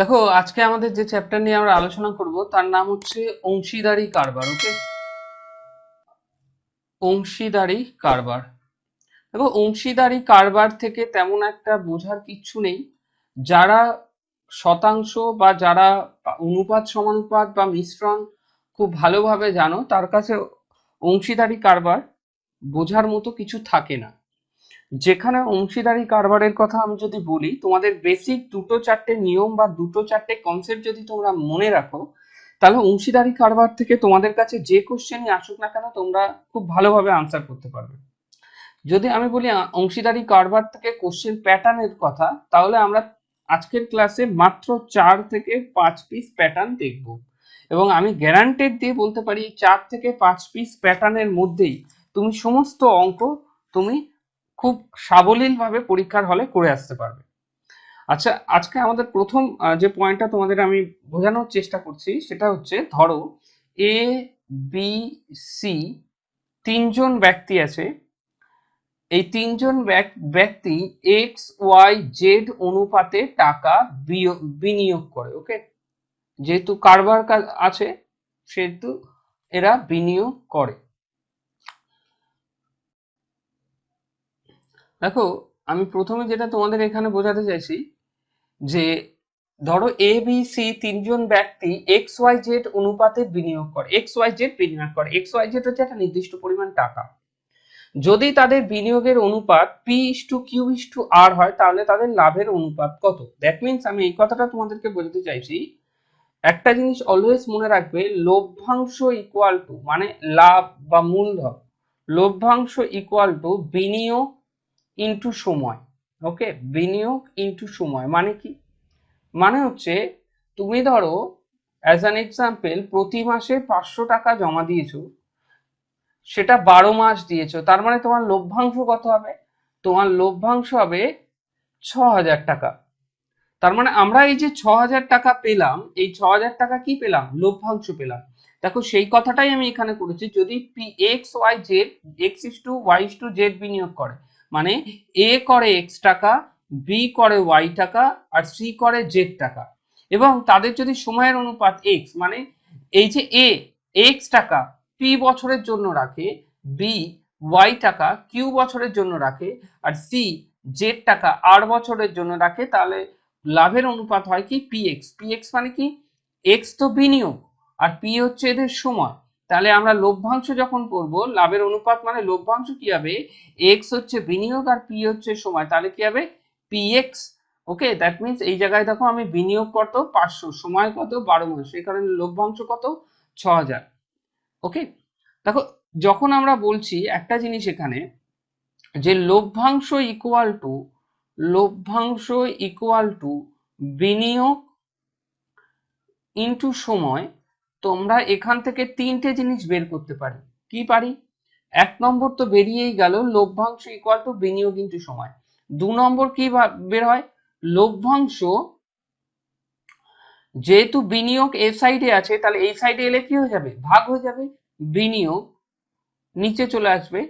দেখো, আজকে আমাদের যে চ্যাপ্টার নিয়ে আমরা আলোচনা করব তার নাম হচ্ছে অংশীদারি কারবার। ওকে, অংশীদারি কারবার। দেখো, অংশীদারি কারবার থেকে তেমন একটা বোঝার কিচ্ছু নেই। যারা শতাংশ বা যারা অনুপাত সমানুপাত বা মিশ্রণ খুব ভালোভাবে জানো, তার কাছে অংশীদারি কারবার বোঝার মতো কিছু থাকে না। যেখানে অংশীদারি কারবারের কথা আমি যদি বলি, তোমাদের বেসিক দুটো চারটে নিয়ম বা দুটো চারটে কনসেপ্ট যদি তোমরা মনে রাখো, তাহলে অংশীদারি কারবার থেকে তোমাদের কাছে যে কোশ্চেনই আসুক না কেন তোমরা খুব ভালোভাবে আনসার করতে পারবে। যদি আমি বলি অংশীদারি কারবার থেকে কোশ্চেন প্যাটার্নের কথা, তাহলে আমরা আজকের ক্লাসে মাত্র 4 থেকে 5 পিস প্যাটার্ন দেখব। এবং আমি গ্যারান্টেড দিয়ে বলতে পারি 4 থেকে 5 পিস প্যাটার্নের মধ্যেই তুমি সমস্ত অঙ্ক তুমি খুব সাবলীলভাবে পরীক্ষার হলে করে আসতে পারবে। আচ্ছা, আজকে আমাদের প্রথম যে পয়েন্টটা তোমাদের আমি বোঝানোর চেষ্টা করছি সেটা হচ্ছে, ধরো এ বি সি তিনজন ব্যক্তি আছে। এই তিনজন ব্যক্তি এক্স ওয়াই জেড অনুপাতে টাকা বিনিয়োগ করে। ওকে, যেহেতু কারবার আছে সেহেতু এরা বিনিয়োগ করে। দেখো, আমি প্রথমে যেটা তোমাদের এখানে বোঝাতে চাইছি যে, ধরো এ বি সি তিনজন ব্যক্তি এক্স ওয়াই জেড অনুপাতে বিনিয়োগ করে। এক্স ওয়াই জেড বিনিয়োগ করে, এক্স ওয়াই জেড হচ্ছে একটা নির্দিষ্ট পরিমাণ টাকা। যদি তাদের বিনিয়োগের অনুপাত P is to Q is to R হয়, তাহলে তাদের লাভের অনুপাত কত? দ্যাট মিনস আমি এই কথাটা তোমাদেরকে বোঝাতে চাইছি, একটা জিনিস অলওয়েজ মনে রাখবে, লভ্যাংশ ইকুয়াল টু মানে লাভ বা মূলধন, লভ্যাংশ ইকুয়াল টু বিনিয়োগ ইনটু সময়। ওকে, বিনিয়োগ ইনটু সময় মানে কি? মানে হচ্ছে, তুমি ধরো অ্যাজ অ্যান এক্সাম্পল প্রতি মাসে 500 টাকা জমা দিয়েছো, সেটা 12 মাস দিয়েছো, তার মানে তোমার লভ্যাংশ কত হবে? তোমার লভ্যাংশ হবে 6,000 টাকা। তার মানে আমরা এই যে 6,000 টাকা পেলাম, এই 6,000 টাকা কি পেলাম? লভ্যাংশ পেলাম। দেখো, সেই কথাটাই আমি এখানে করেছি। যদি P X Y Z, X is to Y is to Z বিনিয়োগ করে, মানে এ করে এক্স টাকা, বি করে ওয়াই টাকা, আর সি করে জেড টাকা, এবং তাদের যদি সময়ের অনুপাত এক্স, মানে এই যে এ এক্স টাকা পি বছরের জন্য রাখে, বি ওয়াই টাকা কিউ বছরের জন্য রাখে, আর সি জেড টাকা আর বছরের জন্য রাখে, তাহলে লাভের অনুপাত হয় কি? পিএক্স। পিএক্স মানে কি? এক্স তো বিনিয়োগ আর পি হচ্ছে এদের সময়। তাহলে আমরা লভ্যাংশ যখন করব, লাভের অনুপাত মানে লভ্যাংশ কি হবে? এক্স হচ্ছে বিনিয়োগ আর পি হচ্ছে সময়, তাহলে কি হবে? পিএক্স। ওকে, দ্যাট মিনস এই জায়গায় দেখো, আমি বিনিয়োগ কত? 500, সময় কত? 12 মাস, এই কারণে লভ্যাংশ কত? 6,000। ওকে, দেখো, যখন আমরা বলছি একটা জিনিস এখানে, যে লভ্যাংশ ইকুয়াল টু, লভ্যাংশ ইকুয়াল টু বিনিয়োগ ইনটু সময়, তোমরা এখান থেকে তিনটে জিনিস বের করতে পারি। কি পারি? 1 নম্বর তো বেরিয়েই গেল, লভ্যাংশ ইকুয়াল টু বিনিয়োগ ইনটু সময়। 2 নম্বর কি বের হয়? লভ্যাংশ, যেহেতু বিনিয়োগ এ সাইডে আছে, তাহলে এই সাইডে এলে কি হয়ে যাবে? ভাগ হয়ে যাবে। বিনিয়োগ নিচে চলে আসবে,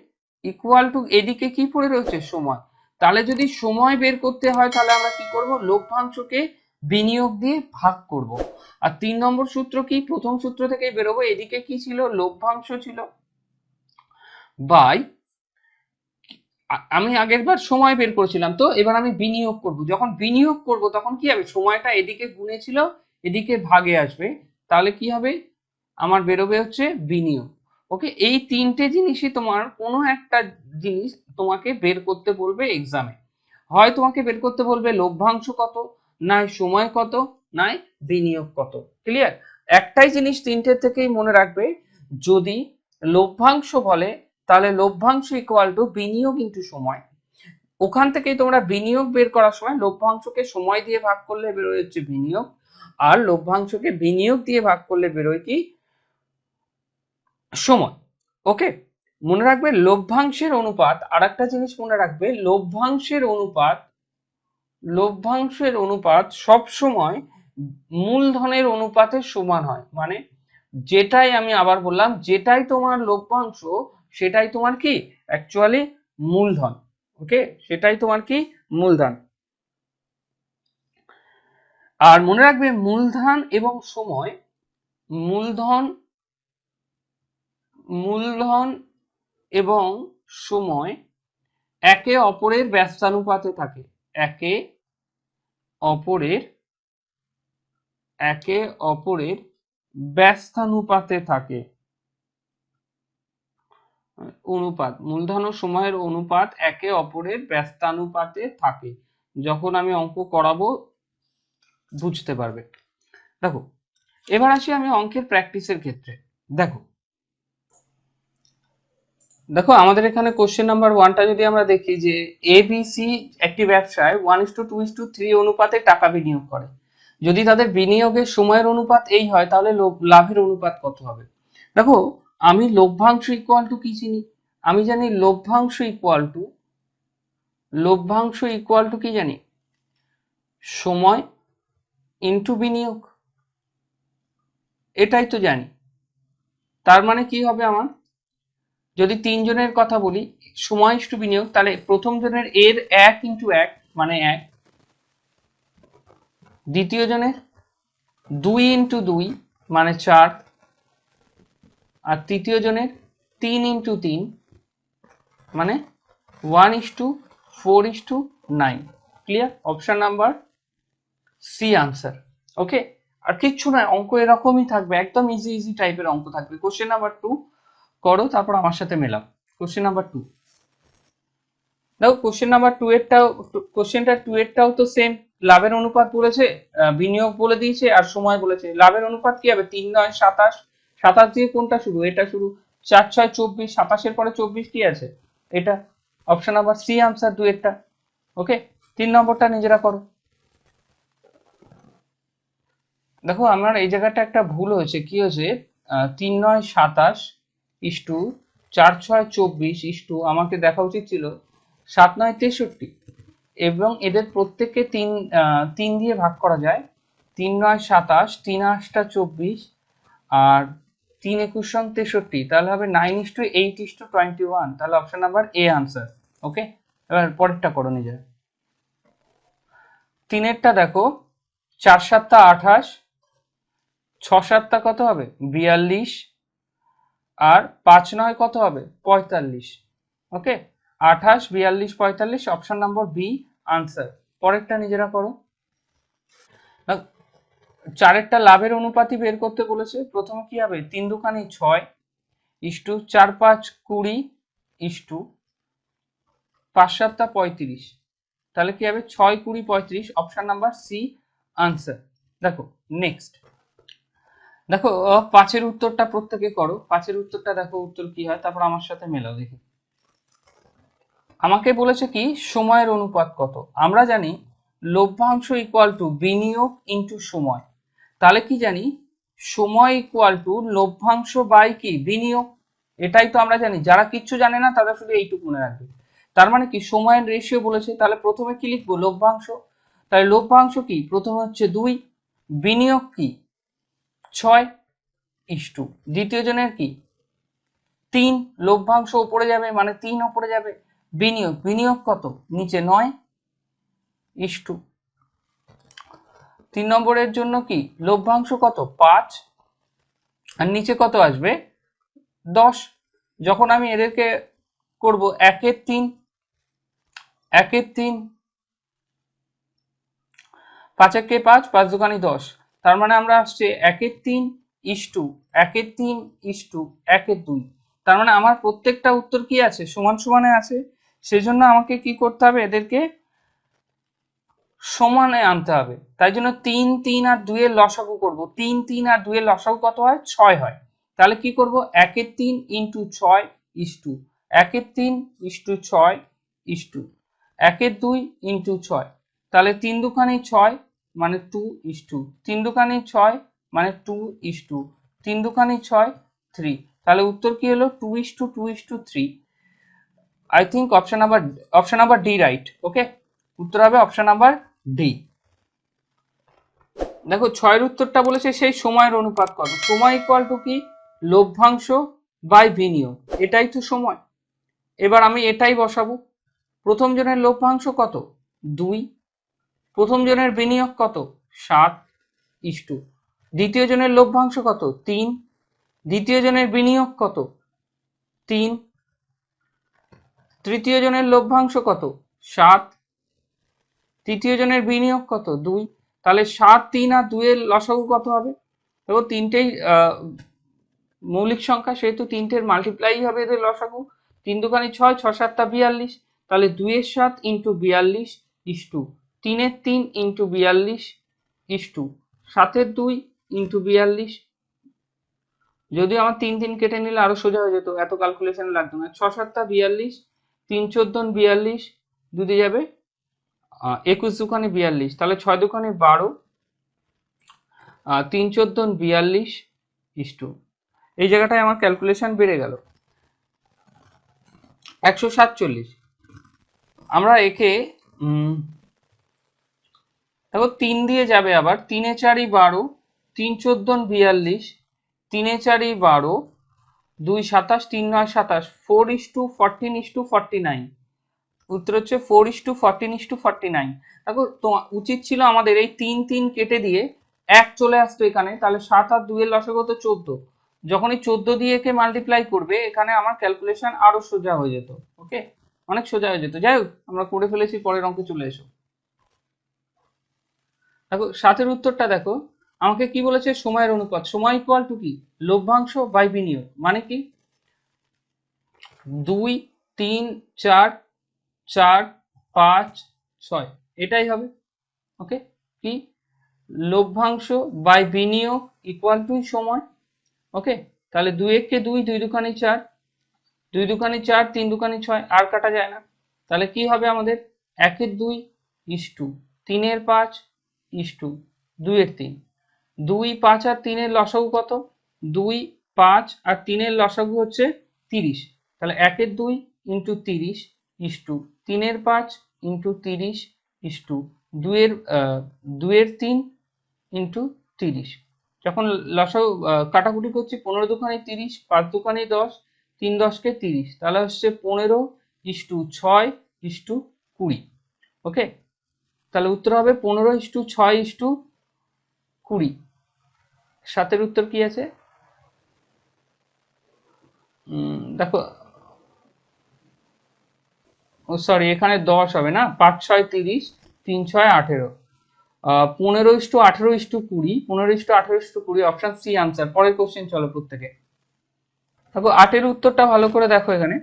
ইকুয়াল টু এদিকে কি পড়ে রয়েছে? সময়। তাহলে যদি সময় বের করতে হয়, তাহলে আমরা কি করব? লভ্যাংশকে বিনিয়োগ দিয়ে ভাগ করব। আর 3 নম্বর সূত্র কি? প্রথম সূত্র থেকেই বেরোবো। এদিকে কি ছিল? লভ্যাংশ ছিল, বাই, আমি আগের বার সময় বের করেছিলাম, তো এবার আমি বিনিয়োগ করব। যখন বিনিয়োগ করব তখন কি হবে? সময়টা এদিকে গুণে ছিল, এদিকে ভাগে আসবে, তাহলে কি হবে? আমার বেরোবে হচ্ছে বিনিয়োগ। ওকে, এই তিনটে জিনিসই তোমার কোনো একটা জিনিস তোমাকে বের করতে বলবে এক্সামে। হয় তোমাকে বের করতে বলবে লভ্যাংশ কত, নাই সময় কত, নাই বিনিয়োগ কত। ক্লিয়ার? একটাই জিনিস তিনটে থেকেই মনে রাখবে, যদি লভ্যাংশ বলে, তাহলে লভ্যাংশ ইকুয়াল টু বিনিয়োগ ইনটু সময়। ওখান থেকেই তোমরা বিনিয়োগ বের করার সময় লভ্যাংশকে সময় দিয়ে ভাগ করলে বেরোয় হচ্ছে বিনিয়োগ, আর লভ্যাংশকে বিনিয়োগ দিয়ে ভাগ করলে বেরোয় কি? সময়। ওকে, মনে রাখবে লভ্যাংশের অনুপাত, আর একটা জিনিস মনে রাখবে, লভ্যাংশের অনুপাত, লভ্যাংশের অনুপাত সব সময় মূলধনের অনুপাতের সমান হয়। মানে যেটাই, আমি আবার বললাম, যেটাই তোমার লভ্যাংশ সেটাই তোমার কি? অ্যাকচুয়ালি মূলধন। ওকে, সেটাই তোমার কি? মূলধন। আর মনে রাখবে মূলধন এবং সময়, মূলধন মূলধন এবং সময় একে অপরের ব্যস্তানুপাতে থাকে, একে অপরের ব্যস্তানুপাতে থাকে। অনুপাত, মূলধন ও সময়ের অনুপাত একে অপরের ব্যস্তানুপাতে থাকে। যখন আমি অঙ্ক করাবো বুঝতে পারবে। দেখো এবার আসি আমি অঙ্কের প্র্যাকটিসের ক্ষেত্রে। দেখো আমাদের এখানে কোশ্চেন নাম্বার 1টা যদি আমরা দেখি যে এবিসি একটি ব্যবসায় 1:2:3 অনুপাতে টাকা বিনিয়োগ করে। যদি তাদের বিনিয়োগের সময়ের অনুপাত এই হয় তাহলে লাভের অনুপাত কত হবে? দেখো আমি লভ্যাংশ ইকুয়াল টু কি চিনি? আমি জানি লভ্যাংশ ইকুয়াল টু কি জানি? সময় ইনটু বিনিয়োগ, এটাই তো জানি। তার মানে কি হবে আমার, যদি তিনজনের কথা বলি সময় ইনটু বিনিয়োগ, তাহলে প্রথম জনের এর 1:1 মানে 1, দ্বিতীয় জনের 2:2 মানে 4, আর তৃতীয় জনের 3:3 মানে 1:4:9। Clear? Option number C answer. Okay, আর কিচ্ছু নয়, অঙ্ক এরকমই থাকবে, একদম ইজি টাইপের অঙ্ক থাকবে। কোশ্চেন নাম্বার 2 করো, তারপর আমার সাথে মেলাও। কোশ্চেন নাম্বার 2 দেখো, কোশ্চেনটা 2 এরটাও তো সেম। লাভের অনুপাত বলেছে, বিনিয়োগ বলে দিয়েছে, আর সময় বলেছে। লাভের অনুপাত কি হবে? 3:9 27, 27 দিয়ে কোনটা শুরু? এটা শুরু। 4:6 24, 27-এর পরে 24 কি আছে? এটা। অপশন নাম্বার সি আনসার 2 এরটা। ওকে, 3 নম্বরটা নিজেরা করো। দেখো আমার এই জায়গাটা একটা ভুল হয়েছে। কি হয়েছে? 3:9 27 ইস্টু 4:6 24 ইস্টু, আমাকে দেখা উচিত ছিল 7:9 63, এবং এদের প্রত্যেককে 3 দিয়ে ভাগ করা যায়। 3:9 27, 3:8 24, আর 3:21 63, তাহলে হবে 9:8:21। তাহলে অপশন নাম্বার এ আনসার। ওকে, এবার পরেরটা করো নিজে। 3-এরটা দেখো, 4-7 28, 6-7 কত হবে? 42, আর 5-9 কত হবে? 45। ওকে, 28 42 45, অপশন নাম্বার বি আনসার। পরেরটা নিজেরা করো। 4-এরটা লাভের অনুপাতই বের করতে বলেছে। প্রথমে কি হবে? 3-2 6 ইস্টু 4-5 20 ইস্টু 5-7 35, তাহলে কি হবে? 6 20 35, অপশন নাম্বার সি আনসার। দেখো নেক্সট, দেখো 5-এর উত্তরটা প্রত্যেকে করো। 5-এর উত্তরটা দেখো উত্তর কি হয়, তারপর আমার সাথে মেলাও দেখি। আমাকে বলেছে কি সময়ের অনুপাত কত? আমরা জানি লভ্যাংশ ইকুয়াল টু বিনিয়োগ ইনটু সময়। তাহলে কি জানি? সময় ইকুয়াল টু লভ্যাংশ বাই কি? বিনিয়োগ। এটাই তো আমরা জানি। যারা কিচ্ছু জানে না তারা শুধু এইটুকু মনে রাখবে। তার মানে কি সময়ের রেশিও বলেছে, তাহলে প্রথমে কি লিখবো? লভ্যাংশ। তাহলে লভ্যাংশ কি? প্রথমে হচ্ছে 2, বিনিয়োগ কি? 6 ইস্টু দ্বিতীয় জনের কি? 3, লভ্যাংশ উপরে যাবে মানে 3 উপরে যাবে। বিনিয়োগ কত? নিচে 9 ইস্টু 3 নম্বরের জন্য কি লভ্যাংশ কত? 5, আর নিচে কত আসবে? 10। যখন আমি এদেরকে করব 1-এর 3, 5-একে 5, 5-2 10, তার মানে আমরা আসছে 1-এর 3 ইস্টু 1-এর 3 ইস্টু 1-এর 2। তার মানে আমার প্রত্যেকটা উত্তর কি আছে? সমান সমানে আছে। সেজন্য আমাকে কি করতে হবে? এদেরকে সমানে আনতে হবে। তাই জন্য 3 3 আর 2 এর লসাগু করব। 3 3 আর 2 এর লসাগু কত হয়? 6 হয়। তাহলে কি করব? 1-এর 3 ইন্টু 6 ইস্টু 1-এর 3 ইস্টু 6 ইস্টু 1-এর 2 ইন্টু 6, তাহলে 3-2 6 মানে 2 ইস্টু 3-2 6 মানে 2 ইস্টু 3-2 6 3, তাহলে উত্তর কি হলো? 2:2:3। I think option number D right. Okay, উত্তর হবে অপশন নাম্বার ডি। দেখো 6-এর উত্তরটা বলেছে সেই সময়ের অনুপাত কত? সময় ইকুয়াল টু কি? লভ্যাংশ বাই বিনিয়োগ, এটাই তো সময়। এবার আমি এটাই বসাবো। প্রথম জনের লভ্যাংশ কত? 2, প্রথম জনের বিনিয়োগ কত? 7:। দ্বিতীয় জনের লভ্যাংশ কত? 3। দ্বিতীয় জনের বিনিয়োগ কত? 3। তৃতীয় জনের লভ্যাংশ কত? 7। তৃতীয় জনের বিনিয়োগ কত? 2। তাহলে 7, 3 আর 2 এর লসাগু কত হবে? দেখো তিনটেই মৌলিক সংখ্যা, সেহেতু তিনটের মাল্টিপ্লাই হবে এদের লসাগু। 3 দুগুণে 6, 6 7 42। তাহলে 2 এর 7 ইন্টু 42 ইস্টু 3 এর 3 ইন্টু 42 ইস্টু 7 এর 2 ইন্টু 42। যদি আমার 3 3 কেটে নিলে আরো সোজা হয়ে যেত, এত ক্যালকুলেশন লাগতো না। 6 7 42, 3 14 42, 2 দিয়ে যাবে 21 দুখানে 42। তাহলে 6 দুখানে 12, 3 14 42 ইস্টু এই জায়গাটায় আমার ক্যালকুলেশন বেড়ে গেল 147। আমরা একে দেখো 3 দিয়ে যাবে আবার, 3 এ 4 12, 3 14 42, 3 এ 4 12, 2 27, 3 9 27, 4:14:49। উত্তর হচ্ছে 4:14:49। দেখো তো উচিত ছিল আমাদের এই 3 3 কেটে দিয়ে 1 চলে আসতো এখানে, তাহলে 7 আর 2 এর লসাগু তো 14। যখনই 14 দিয়ে একে মাল্টিপ্লাই করবে এখানে আমার ক্যালকুলেশন আরো সোজা হয়ে যেত। ওকে, অনেক সোজা হয়ে যেত। যাই হোক, আমরা করে ফেলেছি, পরের অঙ্কে চলে এসো। দেখো 7 এর উত্তরটা দেখো, আমাকে কি বলেছে? সময়ের অনুপাত। সময় ইকুয়াল টু কি? লভ্যাংশ বাই বিনিয়োগ। মানে কি? 2 3 4 4 5 6 এটাই হবে। ওকে, কি? লভ্যাংশ বাই বিনিয়োগ ইকুয়াল টু সময়। ওকে, তাহলে 2 1 কে 2, 2 দুখানি 4, 2 দুখানি 4, 3 দুখানি 6, আর কাটা যায় না। তাহলে কি হবে আমাদের? 1 এর 2 ইস্টু 3 এর 5 ইস্টু 2 এর 3। 2 5 আর 3 এর লসাগু কত? 2 5 আর 3 এর লসাগু হচ্ছে 30। তাহলে 1 এর 2 ইন্টু 30 ইস্টু 3 এর 5 ইন্টু 30 ইস্টু 2 এর 3 ইন্টু 30। যখন লসাগু কাটাকুটি করছি, 15 দুখানি 30, 5 দুখানি 10, 3 10 কে 30, তাহলে হচ্ছে 15 ইস্টু 6 ইস্টু 20। ওকে, তাহলে উত্তর হবে 15 ইস্টু 6 ইস্টু 20। 7 উত্তর কি আছে? দেখো, ও সরি, এখানে 10 হবে না, 5 6 30, 3 6 18, 15 is to 18 is to 20, 15 is to 18 is to 20, option C answer. পরের কোশ্চেন চলো প্রত্যেকে। দেখো 8 এর উত্তরটা ভালো করে দেখো। এখানে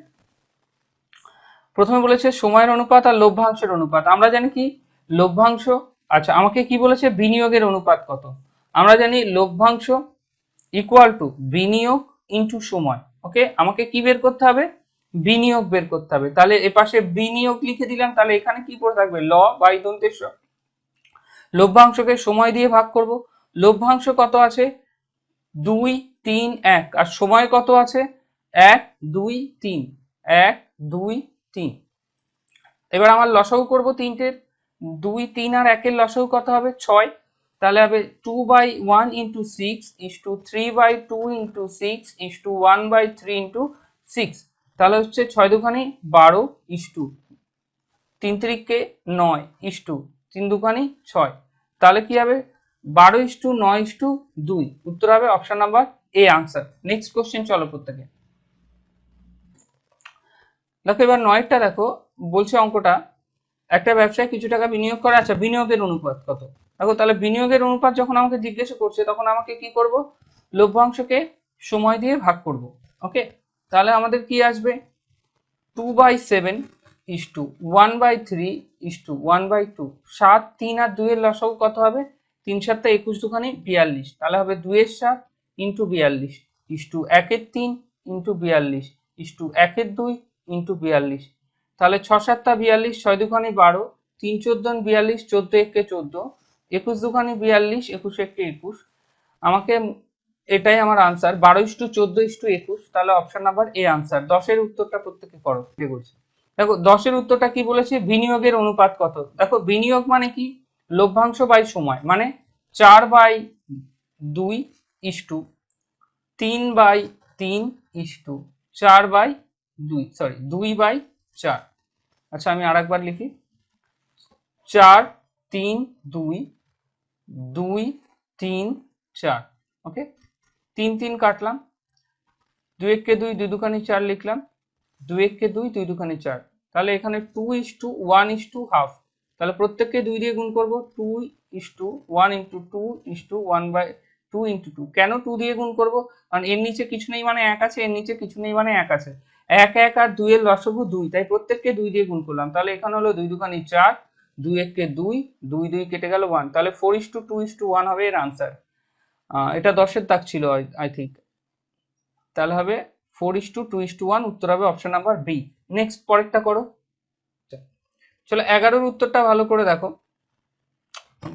প্রথমে বলেছে সময়ের অনুপাত আর লভ্যাংশের অনুপাত। আমরা জানি কি লভ্যাংশ? আচ্ছা, আমাকে কি বলেছে? বিনিয়োগের অনুপাত কত? আমরা জানি লভ্যাংশ ইকুয়াল টু বিনিয়োগ ইন্টু সময়। ওকে, আমাকে কি বের করতে হবে? বিনিয়োগ বের করতে হবে। তাহলে এপাশে বিনিয়োগ লিখে দিলাম, তাহলে এখানে কি পড়ে থাকবে? ল বাই দন্তের স। লভ্যাংশকে সময় দিয়ে ভাগ করব। লভ্যাংশ কত আছে? 2 3 1, আর সময় কত আছে? 1 2 3, 1 2 3। এবার আমার লসাগু করব তিনটের। 2 3 আর 1 এর লসাগু কত হবে? 6। তাহলে হবে 2/1 into 6 is to 3/2 into 6 is to 1/3 into 6। তাহলে হচ্ছে 6 দুখানি 12 ইস্টু 3 3 9 ইস্টু 3 দুখানি 6। তাহলে কি হবে? 12 ইস্টু 9 ইস্টু 2। উত্তর হবে option number A answer. Next question চলো প্রত্যেকে। দেখো এবার 9টা দেখো, বলছে অঙ্কটা, একটা ব্যবসায় কিছু টাকা বিনিয়োগ করে। আচ্ছা, বিনিয়োগের অনুপাত কত? দেখো তাহলে বিনিয়োগের অনুপাত যখন আমাকে জিজ্ঞেস করছে, তখন আমাকে কি করব? লভ্যাংশকে সময় দিয়ে ভাগ করব। ওকে, তাহলে আমাদের কি আসবে? 2/7 ইস্টু 1/3 ইস্টু 1/2। 7 3 আর 2 এর লসাগু কত হবে? 3 7 21 দুখানি 42। তাহলে হবে 2 এর 7 ইন্টু 42 ইস্টু 1 এর 3 ইন্টু 42 ইস্টু 1 এর 2 ইন্টু 42। তাহলে 6 7 42, 6 দুখানি 12, 3 14 42, 14 1 14, 21 দুখানি 42, 21 1 21। আমাকে এটাই আমার আনসার, 12:14:21। তাহলে অপশন নাম্বার এ আনসার। 10 এর উত্তরটা প্রত্যেকে করো। দেখো 10 এর উত্তরটা কি বলেছে? বিনিয়োগের অনুপাত কত? দেখো বিনিয়োগ মানে কি? লভ্যাংশ বাই সময়, মানে 4/2 ইস্টু 3/3 ইস্টু 4/2, সরি 2/4। আচ্ছা, আমি আরেকবার লিখি, 4 3 2 2 3 4। ওকে, 3 3 কাটলাম, 2 1 কে 2, 2 দুখানি 4 লিখলাম, 2 1 কে 2, 2 দুখানি 4। তাহলে এখানে 2:1:2, তাহলে প্রত্যেককে 2 দিয়ে গুণ করব। 2:1:2:1/2 কেন 2 দিয়ে গুণ করব? কারণ এর নিচে কিছু নেই মানে 1 আছে, এর নিচে কিছু নেই মানে 1 আছে। 1 1 আর 2 এর লসাগু 2, তাই প্রত্যেককে 2 দিয়ে গুণ করলাম। তাহলে এখানে হলো 2 দুখানি 4, 2 1 কে 2, 2 2 কেটে গেল 1, তাহলে 4:2:1 হবে এর আনসার। এটা 10-এর দাগ ছিল আই থিঙ্ক। তাহলে হবে 4:2:1, উত্তর হবে অপশন নাম্বার বি। নেক্সট পরেরটা করো। চলো 11-এর উত্তরটা ভালো করে দেখো।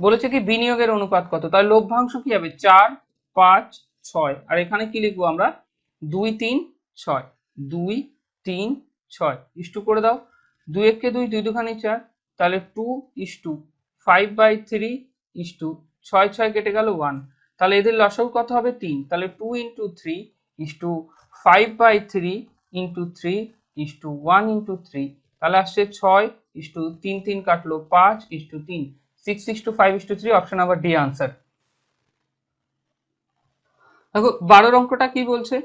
বলেছে কি বিনিয়োগের অনুপাত কত, তাহলে লভ্যাংশ কি হবে 4 5 6, আর এখানে কি লিখবো আমরা 2 3 6, 2 3 6 ইস্টু করে দাও। 2 1 কে 2, 2 দুখানি 4, তাহলে 2:5/3 ইস্টু 6 6 কেটে গেল 1, তাহলে এদের লসাগু কত হবে 3, তাহলে 2 × 3 ইস্টু 5/3 × 3 ইস্টু 1 × 3, তাহলে আসছে 6 ইস্টু 3 3 কাটলো 5:3, 6:5:3, অপশন নাম্বার ডি আনসার। দেখো 12 অঙ্কটা কি বলছে,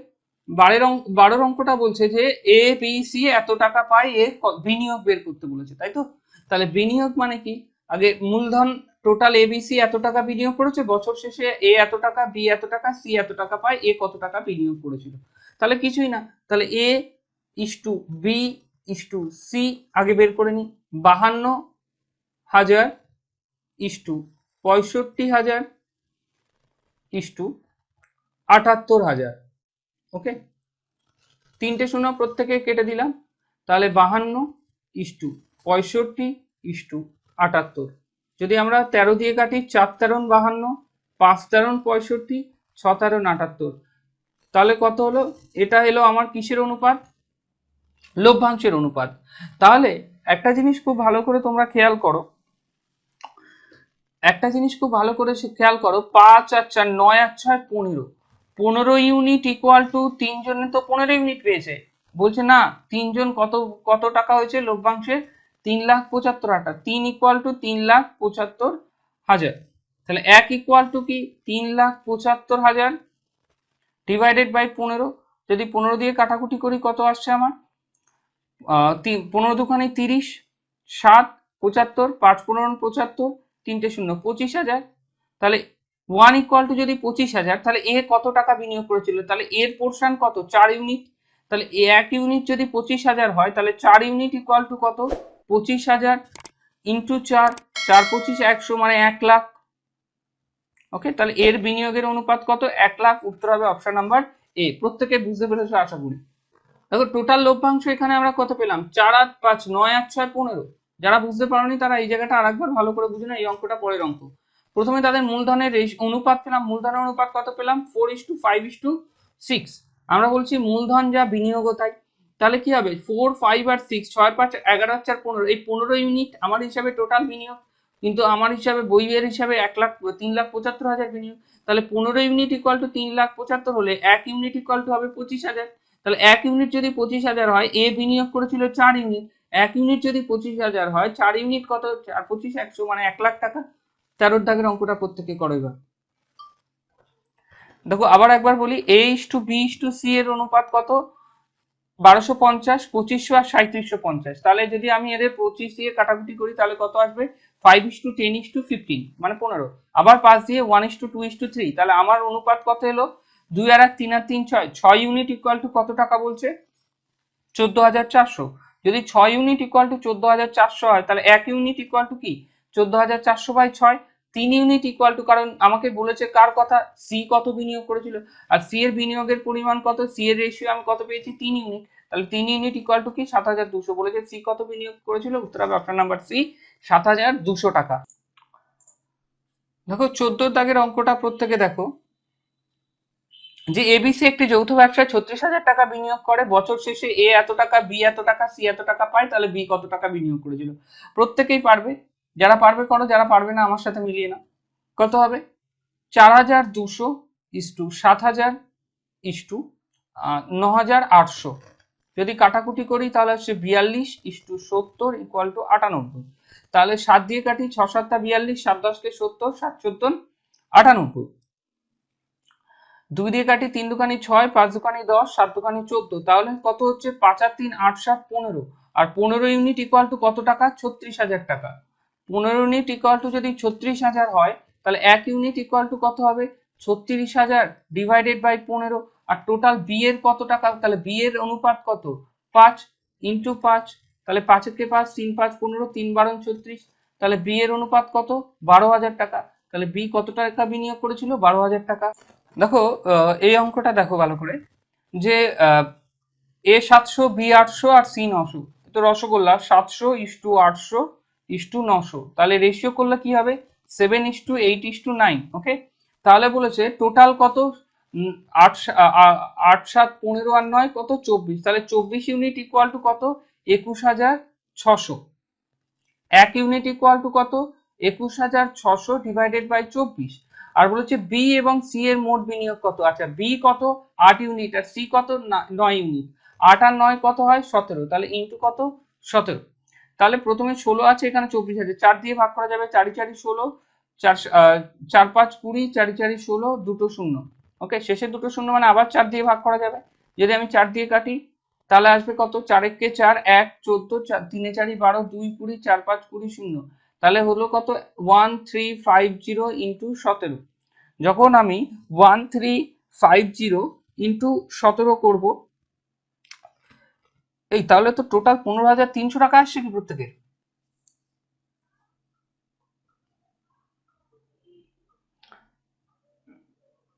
12 অঙ্কটা বলছে যে এ বি সি এত টাকা পায়, এ বিনিয়োগ বের করতে বলেছে, তাই তো। তাহলে বিনিয়োগ মানে কি, আগে মূলধন টোটাল এ বি সি এত টাকা বিনিয়োগ করেছে, বছর শেষে এ এত টাকা, বি এত টাকা, সি এত টাকা পায়, এ কত টাকা বিনিয়োগ করেছিল। তাহলে কিছুই না, তাহলে এ ইস্টু বি ইস্টু সি আগে বের করে নি। 52,000 ইস্টু 65,000 ইস্টু 78,000। ওকে, 3টে শূন্য প্রত্যেকে কেটে দিলাম, তাহলে 52:65:78। যদি আমরা 13 দিয়ে কাটি, 4 13 52, 5 13 65, 6 13 78, তাহলে কত হলো, এটা হলো আমার কিসের অনুপাত, লভ্যাংশের অনুপাত। তাহলে একটা জিনিস খুব ভালো করে তোমরা খেয়াল করো, একটা জিনিস খুব ভালো করে খেয়াল করো, 5 আর 4 9 আর 6 15, 15 ইউনিট ইকুয়াল টু 3 জনে তো 15 ইউনিট পেয়েছে। বলছে না 3 জন কত কত টাকা হয়েছে লভ্যাংশের, 3,75,000। 3 ইকুয়াল টু 3,75,000, তাহলে 1 ইকুয়াল টু কি 3,75,000 ডিভাইডেড বাই 15। যদি 15 দিয়ে কাটাকুটি করি কত আসছে আমার, 15 দুখানি 30, 7 75, 5 15 75, 3টে শূন্য 25,000। তাহলে 1 ইকুয়াল টু যদি 25,000, তাহলে এ কত টাকা বিনিয়োগ করেছিল, তাহলে এর পোর্শন কত 4 ইউনিট। তাহলে এ 1 ইউনিট যদি 25,000 হয়, তাহলে 4 ইউনিট ইকুয়াল টু কত 25,000 ইন্টু 4, 4 25 100 মানে 1 লাখ। ওকে, তাহলে এর বিনিয়োগের অনুপাত কত 1 লাখ, উত্তর হবে অপশন নাম্বার এ। প্রত্যেকে বুঝতে পেরেছো আশা করি। দেখো টোটাল লভ্যাংশ এখানে আমরা কত পেলাম, 4 8 5 9 8 6 15। যারা বুঝতে পারোনি তারা এই জায়গাটা আরেকবার ভালো করে বুঝে না, এই অঙ্কটা পরের অঙ্ক। প্রথমে তাদের মূলধনের অনুপাত পেলাম, মূলধনের অনুপাত কত পেলাম 4:5:6। আমরা বলছি মূলধন যা বিনিয়োগ তাই, তাহলে কি হবে 4 5 আর 6, 6 5 11 আর 4 15, এই 15 ইউনিট আমার হিসাবে টোটাল বিনিয়োগ, কিন্তু আমার হিসাবে বইয়ের হিসাবে 3,75,000 বিনিয়োগ। তাহলে 15 ইউনিট ইকুয়াল টু 3,75,000 হলে 1 ইউনিট ইকুয়াল টু হবে 25,000। তাহলে 1 ইউনিট যদি 25,000 হয়, এ বিনিয়োগ করেছিল 4 ইউনিট, 1 ইউনিট যদি 25,000 হয়, 4 ইউনিট কত 4 25 100 মানে 1 লাখ টাকা। 13 দাগের অঙ্কটা প্রত্যেকে করো এবার। দেখো আবার একবার বলি, A:B:C এর অনুপাত কত 1250, 2500 আর 3750। তাহলে যদি আমি এদের 25 দিয়ে কাটাকুটি করি তাহলে কত আসবে 5:10:15 মানে 15। আবার 5 দিয়ে 1:2:3, তাহলে আমার অনুপাত কত এলো 2 আর 1 3 আর 3 6, 6 ইউনিট ইকুয়াল টু কত টাকা বলছে 14,400। যদি 6 ইউনিট ইকুয়াল টু 14,400 হয়, তাহলে 1 ইউনিট ইকুয়াল টু কি 14,400/6। 3 ইউনিট ইকুয়াল টু, কারণ আমাকে বলেছে কার কথা, সি কত বিনিয়োগ করেছিল, আর সি এর বিনিয়োগের পরিমাণ কত, সি এর রেশিও আমি কত পেয়েছি 3 ইউনিট, তাহলে 3 ইউনিট ইকুয়াল টু কি 7,200। বলেছে সি কত বিনিয়োগ করেছিল, উত্তর হবে অপশন নাম্বার সি 7,200 টাকা। দেখো 14 দাগের অঙ্কটা প্রত্যেকে দেখো, যে এবিসি একটি যৌথ ব্যবসায় 36,000 টাকা বিনিয়োগ করে, বছর শেষে এ এত টাকা, বি এত টাকা, সি এত টাকা পায়, তাহলে বি কত টাকা বিনিয়োগ করেছিল। প্রত্যেকেই পারবে, যারা পারবে করো, যারা পারবে না আমার সাথে মিলিয়ে নাও। কত হবে 4,200 ইস্টু 7,000 ইস্টু 9,800। যদি কাটাকুটি করি তাহলে হচ্ছে 42:70 ইকুয়াল টু 98। তাহলে 7 দিয়ে কাটি, 6 7 42, 7 10 70, 7 14 98। 2 দিয়ে কাটি, 3 দুকানি 6, 5 দুকানি 10, 7 দুকানি 14, তাহলে কত হচ্ছে 5 আর 3 8 7 15, আর 15 ইউনিট ইকুয়াল টু কত টাকা? 36,000 টাকা। 15 ইউনিট ইকুয়াল টু যদি 36,000 হয়, তাহলে 1 ইউনিট ইকুয়াল টু কত হবে? 36,000 ডিভাইডেড বাই 15। আর টোটাল বি এর কত টাকা? তাহলে বি এর অনুপাত কত? 5 ইন্টু 5, তাহলে 5 কে 5, 3 5 15, 3 12 36, তাহলে বি এর অনুপাত কত? 12,000 টাকা। তাহলে বি কত টাকা বিনিয়োগ করেছিল? 12,000 টাকা। দেখো এই অঙ্কটা দেখো ভালো করে, যে এ 700, বি 800 আর সি 900। তো রসগোল্লা 700 = 800 = 900, তাহলে রেশিও করলে কি হবে? 7:8:9। ওকে, তাহলে বলেছে টোটাল কত? 8 8 7 15 আর 9 কত? 24, তাহলে 24 ইউনিট ইকুয়াল টু কত? 21,600। 1 ইউনিট ইকুয়াল টু কত? 21,600 ডিভাইডেড বাই 24। আর বলেছে বি এবং সি এর মোট বিনিয়োগ কত? আচ্ছা, বি কত? 8 ইউনিট, আর সি কত? 9 ইউনিট। 8 আর 9 কত হয়? 17, তাহলে ইন্টু কত? 17। তাহলে প্রথমে 16 আছে, এখানে 24 আছে, 4 দিয়ে ভাগ করা যাবে, 4 4 16, 4 5 20, 4 4 16, দুটো শূন্য। ওকে, শেষে দুটো শূন্য মানে আবার 4 দিয়ে ভাগ করা যাবে। যদি আমি 4 দিয়ে কাটি, তাহলে আসবে কত? 4 1 4, 1 14, 3 4 12, 2 20, 4 5 20 0, তাহলে হলো কত? 1350 ইন্টু 17। যখন আমি 1350 ইন্টু 17 করব, এই তাহলে তো টোটাল 15,300 টাকা আসছে কি প্রত্যেকের?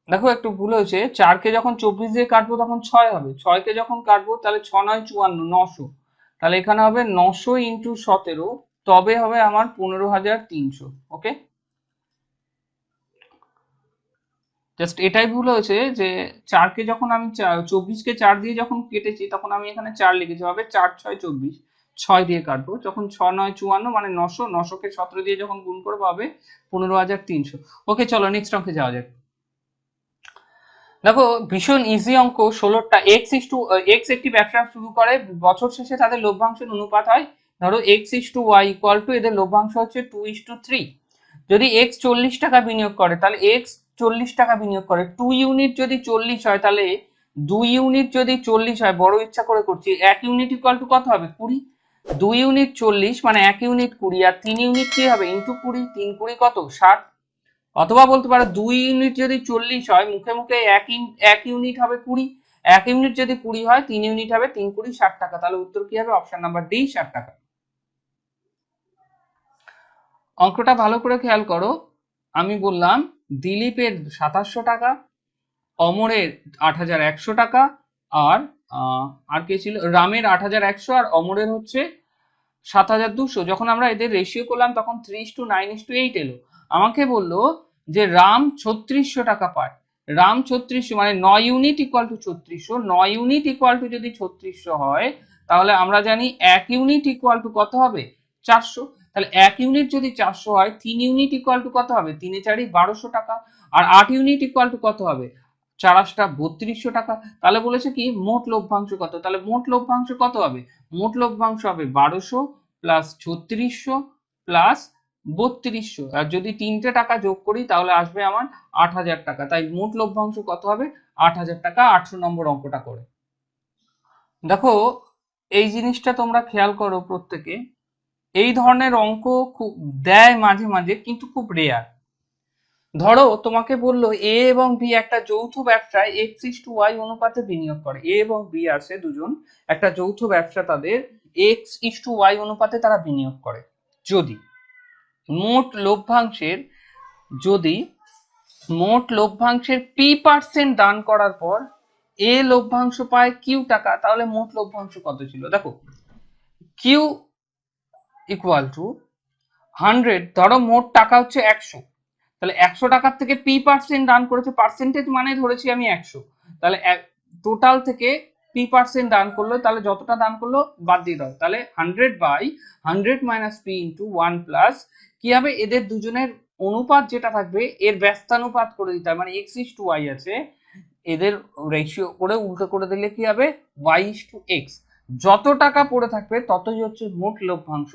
দেখো একটু ভুল হয়েছে, 4 কে যখন 24 দিয়ে কাটবো তখন 6 হবে, 6 কে যখন কাটবো তাহলে 6 9 54, 900, তাহলে এখানে হবে 900 ইন্টু 17, তবে হবে আমার 15,300। ওকে, জাস্ট এটাই ভুল হয়েছে যে 4 কে যখন আমি 24 কে 4 দিয়ে যখন কেটেছি, তখন আমি এখানে 4 লিখেছি, হবে 4 6 24, 6 দিয়ে কাটবো, যখন 6 9 54 মানে 900, 900 কে 17 দিয়ে যখন গুণ করবো হবে 15,300। ওকে, চলো নেক্সট অঙ্কে যাওয়া যাক। দেখো ভীষণ ইজি অঙ্ক, 16টা। এক্স একটি ব্যবসা শুরু করে, বছর শেষে তাদের লভ্যাংশের অনুপাত হয়, ধরো x:y ইকুয়াল টু, এদের লভ্যাংশ হচ্ছে 2:3। যদি এক্স 40 টাকা বিনিয়োগ করে, তাহলে এক্স 40 টাকা বিনিয়োগ করে, 2 ইউনিট যদি 40 হয়, তাহলে 2 ইউনিট যদি 40 হয়, বড় ইচ্ছা করে করছি, 1 ইউনিট ইকুয়াল টু কত হবে? 20। 2 ইউনিট 40 মানে 1 ইউনিট 20, আর 3 ইউনিট কি হবে? ইন্টু 20, 3 20 কত? 60। অথবা বলতে পারো 2 ইউনিট যদি 40 হয়, মুখে মুখে 1 ইউনিট হবে 20, 1 ইউনিট যদি 20 হয়, 3 ইউনিট হবে, 3 20 60 টাকা। তাহলে উত্তর কি হবে? অপশন নাম্বার ডি, 60 টাকা। অঙ্কটা ভালো করে খেয়াল করো, আমি বললাম দিলীপের 2700 টাকা, অমরের 8,100 টাকা, আর আর কে ছিল? রামের 8,100, আর অমরের হচ্ছে 7,200। যখন আমরা এদের রেশিও করলাম তখন 3:9:8 এলো। আমাকে বললো যে রাম 3600 টাকা পায়। রাম 3600 মানে 9 unit equal to 3600, 9 unit equal to যদি 3600 হয়, তাহলে আমরা জানি 1 ইউনিট ইকুয়াল টু কত হবে? 400। তাহলে 1 ইউনিট যদি 400 হয়, 3 ইউনিট ইকুয়াল টু কত হবে? 3 4 1200 টাকা। আর 8 ইউনিট ইকুয়াল টু কত হবে? 4 8 3200 টাকা। তাহলে বলেছে কি মোট লভ্যাংশ কত? তাহলে মোট লভ্যাংশ কত হবে? মোট লভ্যাংশ হবে 1200 প্লাস 3600 প্লাস 3200, আর যদি 3টে টাকা যোগ করি তাহলে আসবে আমার 8,000 টাকা। তাই মোট লভ্যাংশ কত হবে? 8,000 টাকা। 800 নম্বর অঙ্কটা করে দেখো। এই জিনিসটা তোমরা খেয়াল করো প্রত্যেকে, এই ধরনের অঙ্ক খুব দেয় মাঝে মাঝে, কিন্তু খুব রেয়ার। ধরো তোমাকে বললো এ এবং বি একটা যৌথ ব্যবসায় x:y অনুপাতে বিনিয়োগ করে। এ এবং বি আছে দুজন, একটা যৌথ ব্যবসা, তাদের x:y অনুপাতে তারা বিনিয়োগ করে। যদি মোট লভ্যাংশের যদি মোট লভ্যাংশের p% দান করার পর এ লভ্যাংশ পায় q টাকা, তাহলে মোট লভ্যাংশ কত ছিল? দেখো q ইকুয়াল টু 100, ধরো মোট টাকা হচ্ছে 100, তাহলে 100 টাকার থেকে p% দান করেছে, পার্সেন্টেজ মানে ধরেছি আমি 100, তাহলে টোটাল থেকে p% দান করলো, তাহলে যতটা দান করলো বাদ দিয়ে দাও, তাহলে 100/100 মাইনাস p ইন্টু 1 প্লাস কি হবে? এদের দুজনের অনুপাত যেটা থাকবে এর ব্যস্তানুপাত করে দিতে হবে, মানে x:y আছে, এদের রেশিও করে উল্টো করে দিলে কি হবে? y:x। যত টাকা পড়ে থাকবে ততই হচ্ছে মোট লভ্যাংশ।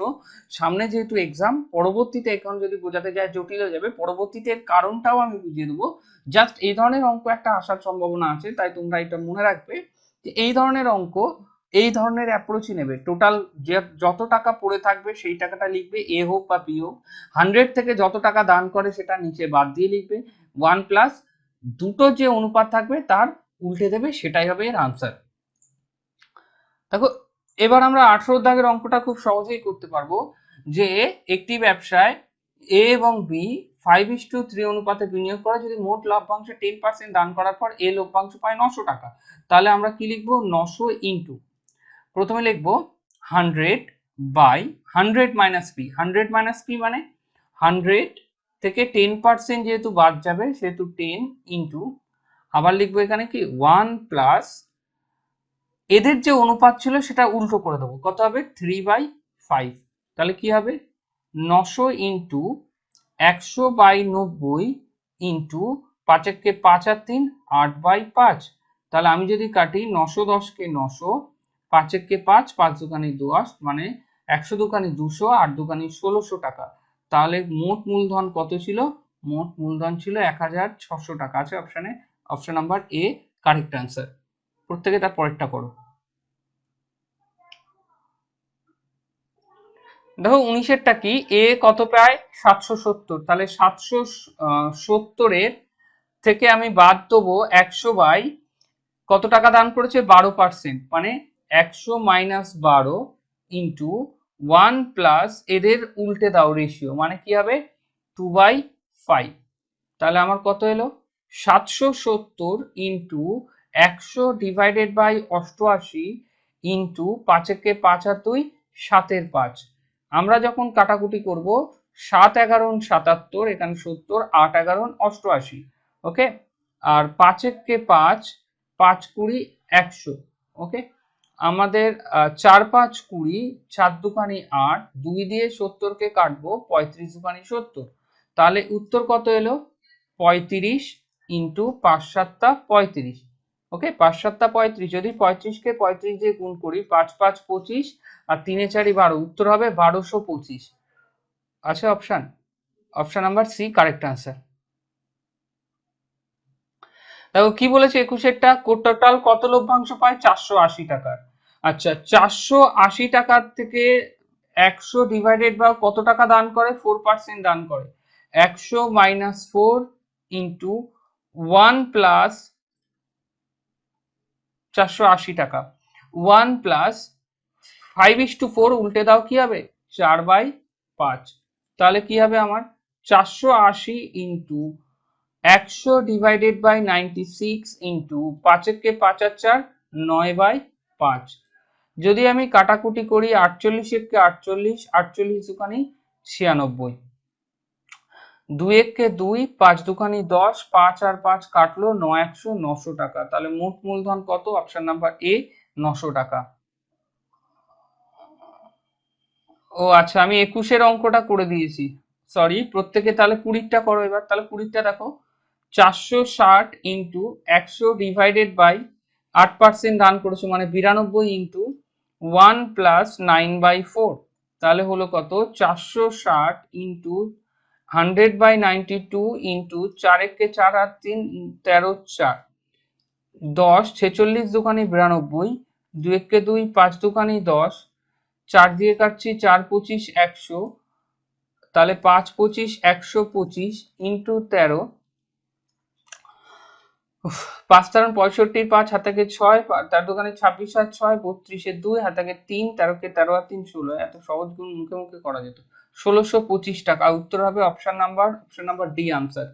সামনে যেহেতু এক্সাম, পরবর্তীতে এখন যদি বোঝাতে যায় জটিল হয়ে যাবে, পরবর্তীতে এর কারণটাও আমি বুঝিয়ে দেবো। জাস্ট এই ধরনের অঙ্ক একটা আসার সম্ভাবনা আছে, তাই তোমরা এটা মনে রাখবে যে এই ধরনের অঙ্ক এই ধরনের অ্যাপ্রোচই নেবে। টোটাল যে যত টাকা পড়ে থাকবে সেই টাকাটা লিখবে, এ হোক বা বি হোক। 100 থেকে যত টাকা দান করে সেটা নিচে বাদ দিয়ে লিখবে 1 প্লাস দুটো যে অনুপাত থাকবে তার উল্টে দেবে, সেটাই হবে এর আনসার। দেখো এবার আমরা 18 দাগের অঙ্কটা খুব সহজেই করতে পারবো, যে একটি ব্যবসায় এ এবং বি 5:3 অনুপাতে বিনিয়োগ করে যদি মোট লভ্যাংশ 10% দান করার পর এ লভ্যাংশ পায় 900 টাকা। তাহলে আমরা কি লিখবো, 900 ইন্টু, প্রথমে লিখবো 100 by 100 minus P. 100 minus P মানে 100 থেকে 10% যেহেতু বাদ যাবে সেহেতু 10 ইন্টু, আবার লিখবো এখানে কি 1 প্লাস, এদের যে অনুপাত ছিল সেটা উল্টো করে দেবো, কত হবে 3/5। তাহলে কি হবে 900 ইন্টু 100/90 ইন্টু 5 কে 5 আর 3 8/5। তাহলে আমি যদি কাটি 910 কে 900, 5 কে 5, 5 দুকানি 10, মানে 100 দুকানি 200, 8 দুকানি 1600 টাকা। তাহলে মোট মূলধন কত ছিল, মোট মূলধন ছিল 1600 টাকা। আছে অপশানে, option number A correct answer. প্রত্যেকে তার পরেরটা করো। দেখো 19-এরটা কি, এ কত পায় 770, তাহলে 770-এর থেকে আমি বাদ দেবো 100 বাই কত টাকা দান করেছে 12%, মানে 100 মাইনাস 12 ইন্টু 1 প্লাস এদের উল্টে দাও রেশিও, মানে কি হবে 2/5। তাহলে আমার কত এলো 770 ইন্টু 100 ডিভাইডেড বাই 88 ইন্টু 5 কে 5 আর 2 7-এর 5। আমরা যখন কাটাকুটি করব 7-11-77, এখানে 70, 8-11-88, ওকে। আর 5 কে 5, 5-20-100, ওকে। আমাদের 4-5-20, 4 দুকানি 8, 2 দিয়ে 70 কে কাটবো, 35 দুকানি 70। তাহলে উত্তর কত এলো 35 ইন্টু 5-7 35, ওকে। 5-7 35, যদি 35 কে 35 দিয়ে গুণ করি 5-5 25 আর 3-4 12, উত্তর হবে 1225। আছে option, option number C correct answer. দেখো কি বলেছে 21-এরটা, টোটাল কত লভ্যাংশ পায় 480 টাকার। আচ্ছা 480 টাকার থেকে 100 ডিভাইডেড বা কত টাকা দান করে 4% দান করে, 100 মাইনাস 4 ইন্টু 1 প্লাস 480 টাকা, 1 প্লাস 5:4 উল্টে দাও কি হবে 4/5। তাহলে কি হবে আমার 480 ইন্টু 100 ডিভাইডেড বাই 96 ইন্টু 5 কে 5 আর 4 9/5। যদি আমি কাটাকুটি করি 48 কে 48, 48 দুকানি 96, 2 কে 2, 5 দুকানি 10, 5 আর 5 কাটলো 9 900 টাকা। তাহলে মোট মূলধন কত, অপশন নাম্বার এ 900 টাকা। ও আচ্ছা, আমি 21-এর অঙ্কটা করে দিয়েছি, সরি। প্রত্যেকে তাহলে 20-টা করো এবার। তাহলে 20-টা দেখো 460 ইন্টু 100 ডিভাইডেড বাই 8% দান করেছো, মানে 92 ইন্টু 1 প্লাস 9/4। তাহলে হলো কত 460 ইন্টু 100/92 ইন্টু 4 কে 4 আর 3 13 4 10, 46 দুকানি 92, 2 কে 2, 5 দুকানি 10, 4 দিয়ে কাটছি 4-25 100, তাহলে 5-25 125 ইন্টু 13, 5-13 65, 5 হাতে কে 6, 4 দোকানে 26 আর 6 32, 2 হাতে কে 3, 13 কে 13 আর 3 16। এত সহজ গুণ মুখে মুখে করা যেত। 1625 টাকা। উত্তর হবে অপশন নাম্বার ডি আনসার।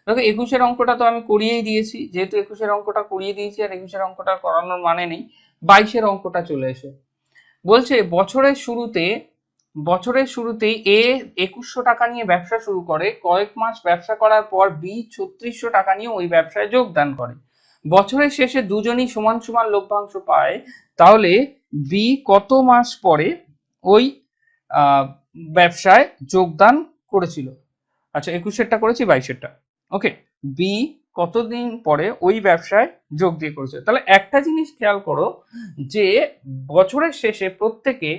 দেখো 21-এর অঙ্কটা তো আমি করিয়েই দিয়েছি, যেহেতু 21-এর অঙ্কটা করিয়ে দিয়েছি আর 21-এর অঙ্কটা করানোর মানে নেই, 22-এর অঙ্কটা চলে এসো। বলছে বছরের শুরুতেই এ 2100 টাকা নিয়ে ব্যবসা শুরু করে, কয়েক মাস ব্যবসা করার পর বি 3600 টাকা নিয়ে ওই ব্যবসায় যোগদান করে। বছরের শেষে দুজনই সমান সমান লভ্যাংশ পায়, তাহলে বি কত মাস পরে ওই ব্যবসায় যোগদান করেছিল। আচ্ছা 21-এরটা করেছি, 22-এরটা, ওকে। বি কতদিন পরে ওই ব্যবসায় যোগ দিয়ে করেছে। তাহলে একটা জিনিস খেয়াল করো যে বছরের শেষে প্রত্যেকে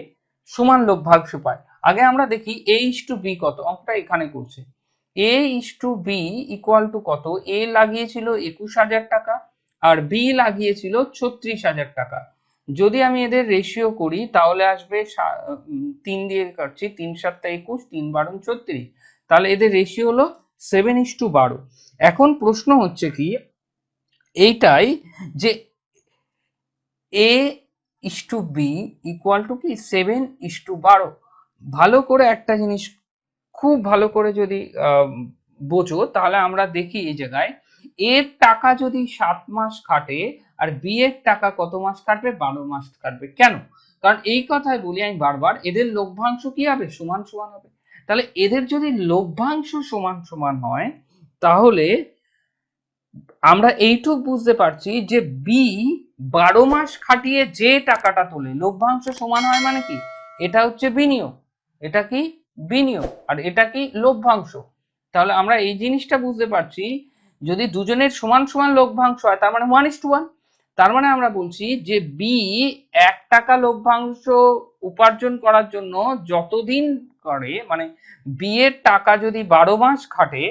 সমান লভ্যাংশ পায়। আগে আমরা দেখি A:B কত, অঙ্কটা এখানে করছে। A:B ইকুয়াল টু কত, এ লাগিয়েছিল 21,000 টাকা আর বি লাগিয়েছিল 36,000 টাকা। যদি আমি এদের রেশিও করি তাহলে আসবে 3 দিয়ে কাটছি, 3 7 21, 3 12 36, তাহলে এদের রেশিও হলো 7:12। এখন প্রশ্ন হচ্ছে কি এইটাই যে A:B ইকুয়াল টু কি 7:12। ভালো করে একটা জিনিস খুব ভালো করে যদি বোঝো তাহলে আমরা দেখি এই জায়গায় এর টাকা যদি 7 মাস খাটে আর বি এর টাকা কত মাস কাটবে, 12 মাস কাটবে। কেন? কারণ এই কথাই বলি আমি বারবার, এদের লভ্যাংশ কি হবে, সমান সমান হবে। তাহলে এদের যদি লভ্যাংশ সমান সমান হয় তাহলে আমরা এইটুক বুঝতে পারছি যে বি 12 মাস খাটিয়ে যে টাকাটা তোলে লভ্যাংশ সমান হয়, মানে কি এটা হচ্ছে বিনিয়োগ, এটা কি বিনিয়োগ আর এটা কি লভ্যাংশ। তাহলে আমরা এই জিনিসটা বুঝতে পারছি যদি দুজনের সমান সমান লভ্যাংশ হয় তার মানে 1:1। তার মানে আমরা বলছি যে বি 1 টাকা লভ্যাংশ উপার্জন করার জন্য যতদিন করে, মানে বি এর টাকা যদি 12 মাস খাটে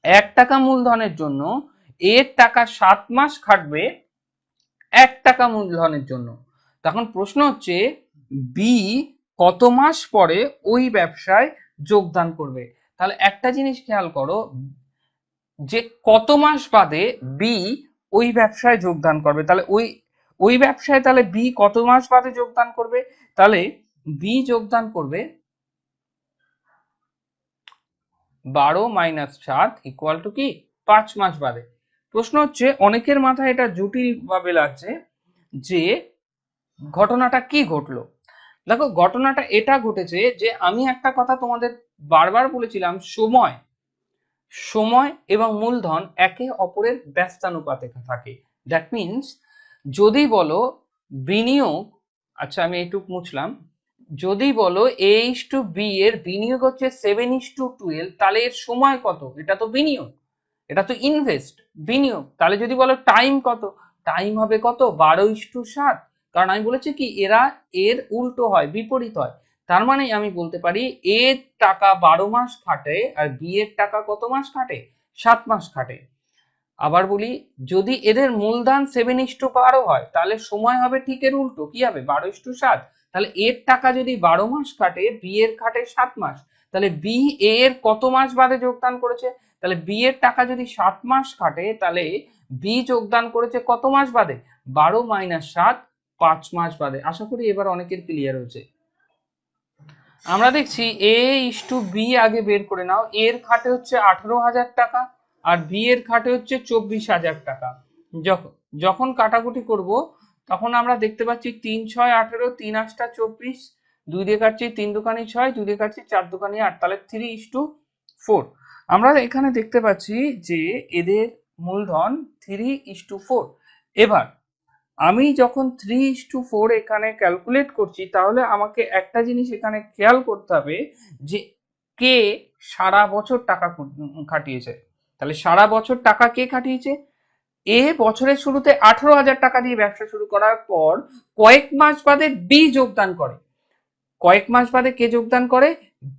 1 টাকা মূলধনের জন্য, এর টাকা 7 মাস খাটবে 1 টাকা মূলধনের জন্য। তখন প্রশ্ন হচ্ছে বি কত মাস পরে ওই ব্যবসায় যোগদান করবে। তাহলে একটা জিনিস খেয়াল করো যে কত মাস বাদে বি ওই ব্যবসায় যোগদান করবে। তাহলে ওই ব্যবসায় তাহলে বি কত মাস বাদে যোগদান করবে, তাহলে বি যোগদান করবে 12 - 7 ইকুয়াল টু কি 5 মাস বাদে। প্রশ্ন হচ্ছে অনেকের মাথায় এটা জটিল ভাবে লাগছে যে ঘটনাটা কি ঘটলো। দেখো ঘটনাটা এটা ঘটেছে যে আমি একটা কথা তোমাদের বারবার বলেছিলাম, সময় সময় এবং মূলধন একে অপরের ব্যস্তানুপাতে থাকে। দ্যাট মিনস যদি বলো বিনিয়োগ, আচ্ছা আমি এইটুকু মুছলাম, যদি বলো A:B এর বিনিয়োগ হচ্ছে 7:12, তাহলে এর সময় কত, এটা তো বিনিয়োগ, এটা তো ইনভেস্ট, বিনিয়োগ। তাহলে যদি বলো টাইম কত, টাইম হবে কত 12:7, কারণ আমি বলেছি কি এরা এর উল্টো হয়, বিপরীত হয়। তার মানে আমি বলতে পারি এ টাকা 12 মাস খাটে আর বি এর টাকা কত মাস খাটে, 7 মাস খাটে। আবার বলি যদি এদের মূলধন 7:12 হয় তাহলে সময় হবে ঠিক এর উল্টো, কি হবে 12:7। তাহলে এর টাকা যদি 12 মাস খাটে, বি এর খাটে 7 মাস, তাহলে বি এ এর কত মাস বাদে যোগদান করেছে, তাহলে বি এর টাকা যদি 7 মাস খাটে তাহলে বি যোগদান করেছে কত মাস বাদে, 12 - 7, 5 মাস বাদে। আশা করি এবার অনেকের ক্লিয়ার হয়েছে। আমরা দেখছি A:B আগে বের করে নাও, এর খাটে হচ্ছে 18,000 টাকা আর বি এর খাটে হচ্ছে 24,000 টাকা। যখন যখন কাটাকুটি করব তখন আমরা দেখতে পাচ্ছি 3 × 6 = 18, 3 × 8 = 24, 2 দিয়ে কাটছি 3 দুকানি 6, 2 দিয়ে কাটছি 4 দুকানি 8, তাহলে 3:4। আমরা এখানে দেখতে পাচ্ছি যে এদের মূলধন 3:4। এবার আমি যখন 3:4 এখানে ক্যালকুলেট করছি তাহলে আমাকে একটা জিনিস এখানে খেয়াল করতে হবে যে কে সারা বছর টাকা খাটিয়েছে। তাহলে সারা বছর টাকা কে খাটিয়েছে, এ বছরের শুরুতে 18,000 টাকা দিয়ে ব্যবসা শুরু করার পর কয়েক মাস বাদে বি যোগদান করে, কয়েক মাস বাদে কে যোগদান করে,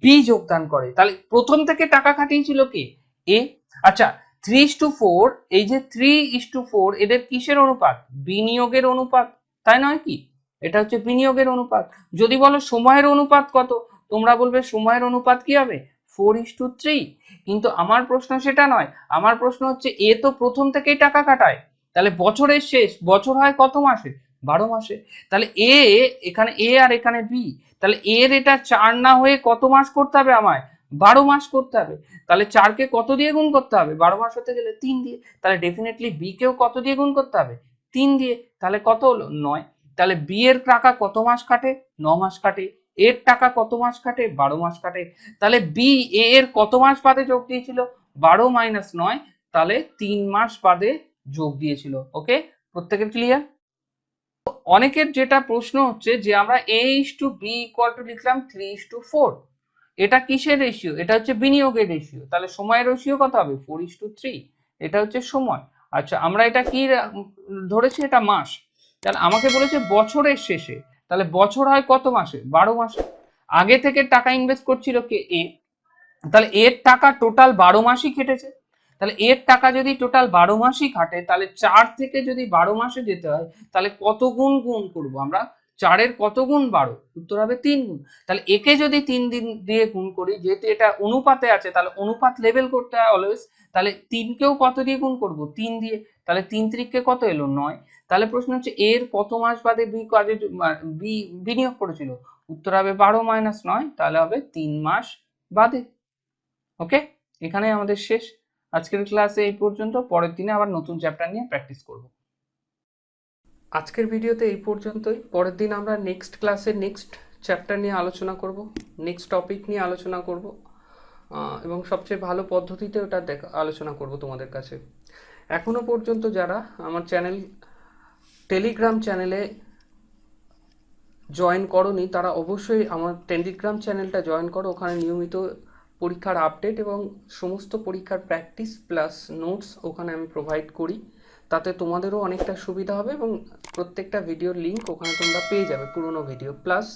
বি যোগদান করে। তাহলে প্রথম থেকে টাকা খাটিয়েছিল কে, এ। আচ্ছা 3:4, এই যে 3:4 এদের কিসের অনুপাত, বিনিয়োগের অনুপাত, তাই নয় কি, এটা হচ্ছে বিনিয়োগের অনুপাত। যদি বলো সময়ের অনুপাত কত, তোমরা বলবে সময়ের অনুপাত কি হবে 4:3। কিন্তু আমার প্রশ্ন সেটা নয়, আমার প্রশ্ন হচ্ছে এ তো প্রথম থেকেই টাকা কাটায়, তাহলে বছরের শেষ বছর হয় কত মাসে, 12 মাসে। তাহলে এ এখানে এ আর এখানে বি, তাহলে এর এটা 4 না হয়ে কত মাস করতে হবে আমায়, 12 মাস করতে হবে। তাহলে 4 কে কত দিয়ে গুণ করতে হবে, 12 মাস হতে গেলে 3 দিয়ে। তাহলে ডেফিনেটলি বি কেও কত দিয়ে গুণ করতে হবে, 3 দিয়ে। তাহলে কত হলো 9। তাহলে বি এর টাকা কত মাস কাটে, 9 মাস কাটে। এর টাকা কত মাস কাটে, 12 মাস কাটে। তাহলে বি এ এর কত মাস বাদে যোগ দিয়েছিল, 12 - 9, তাহলে 3 মাস বাদে যোগ দিয়েছিল। ওকে, প্রত্যেকের ক্লিয়ার। অনেকের যেটা প্রশ্ন হচ্ছে যে আমরা A:B = লিখলাম 3:4, এটা কিসের রেশিও, এটা হচ্ছে বিনিয়োগের রেশিও, তাহলে সময়ের রেশিও কত হবে 4:3। এটা হচ্ছে সময়। আচ্ছা আমরা এটা কি ধরেছি, এটা মাস। তাহলে আমাকে বলেছে বছরের শেষে, তাহলে বছর হয় কত মাসে? 12 মাসে। আগে থেকে টাকা ইনভেস্ট করছিল কে? এ। তাহলে এর টাকা টোটাল 12 মাসই খেটেছে। তাহলে এর টাকা যদি টোটাল 12 মাসই খাটে, তাহলে 4 থেকে যদি 12 মাসে যেতে হয়, তাহলে কত গুণ গুণ করবো আমরা? 4-এর কত গুণ? 12। উত্তর হবে 3 গুণ। তাহলে একে যদি 3 দিন দিয়ে গুণ করি, যেহেতু এটা অনুপাতে আছে, তাহলে অনুপাত লেভেল করতে হয় অলওয়েজ। তাহলে 3 কেও কত দিয়ে গুণ করব? 3 দিয়ে। তাহলে 3 3-কে কত এলো? 9। তাহলে প্রশ্ন হচ্ছে এর কত মাস বাদে বি কাজে বিনিয়োগ করেছিল? উত্তর হবে 12 - 9, তাহলে হবে 3 মাস বাদে। ওকে, এখানে আমাদের শেষ। আজকের ক্লাসে এই পর্যন্ত। পরের দিনে আবার নতুন চ্যাপ্টার নিয়ে প্র্যাকটিস করব। আজকের ভিডিওতে এই পর্যন্তই। পরের দিন আমরা নেক্সট ক্লাসে নেক্সট চ্যাপ্টার নিয়ে আলোচনা করব, নেক্সট টপিক নিয়ে আলোচনা করব, এবং সবচেয়ে ভালো পদ্ধতিতে ওটা আলোচনা করব তোমাদের কাছে। এখনো পর্যন্ত যারা আমার টেলিগ্রাম চ্যানেলে জয়েন করোনি, তারা অবশ্যই আমার টেলিগ্রাম চ্যানেলটা জয়েন করো। ওখানে নিয়মিত পরীক্ষার আপডেট এবং সমস্ত পরীক্ষার প্র্যাকটিস প্লাস নোটস ওখানে আমি প্রোভাইড করি। তাতে তোমাদেরও অনেকটা সুবিধা হবে এবং প্রত্যেকটা ভিডিওর লিঙ্ক ওখানে তোমরা পেয়ে যাবে, পুরনো ভিডিও। প্লাস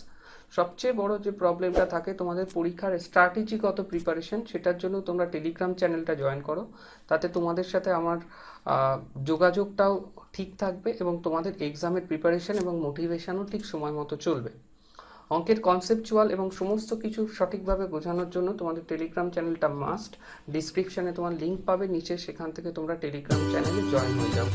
সবচেয়ে বড় যে প্রবলেমটা থাকে তোমাদের পরীক্ষার স্ট্র্যাটেজিগত প্রিপারেশন, সেটার জন্য তোমরা টেলিগ্রাম চ্যানেলটা জয়েন করো। তাতে তোমাদের সাথে আমার যোগাযোগটাও ঠিক থাকবে এবং তোমাদের এক্সামের প্রিপারেশন এবং মোটিভেশনও ঠিক সময় মতো চলবে। অঙ্কের কনসেপচুয়াল এবং সমস্ত কিছু সঠিকভাবে বোঝানোর জন্য তোমাদের টেলিগ্রাম চ্যানেলটা মাস্ট। ডিসক্রিপশানে তোমার লিঙ্ক পাবে নিচে, সেখান থেকে তোমরা টেলিগ্রাম চ্যানেলে জয়েন হয়ে যাও।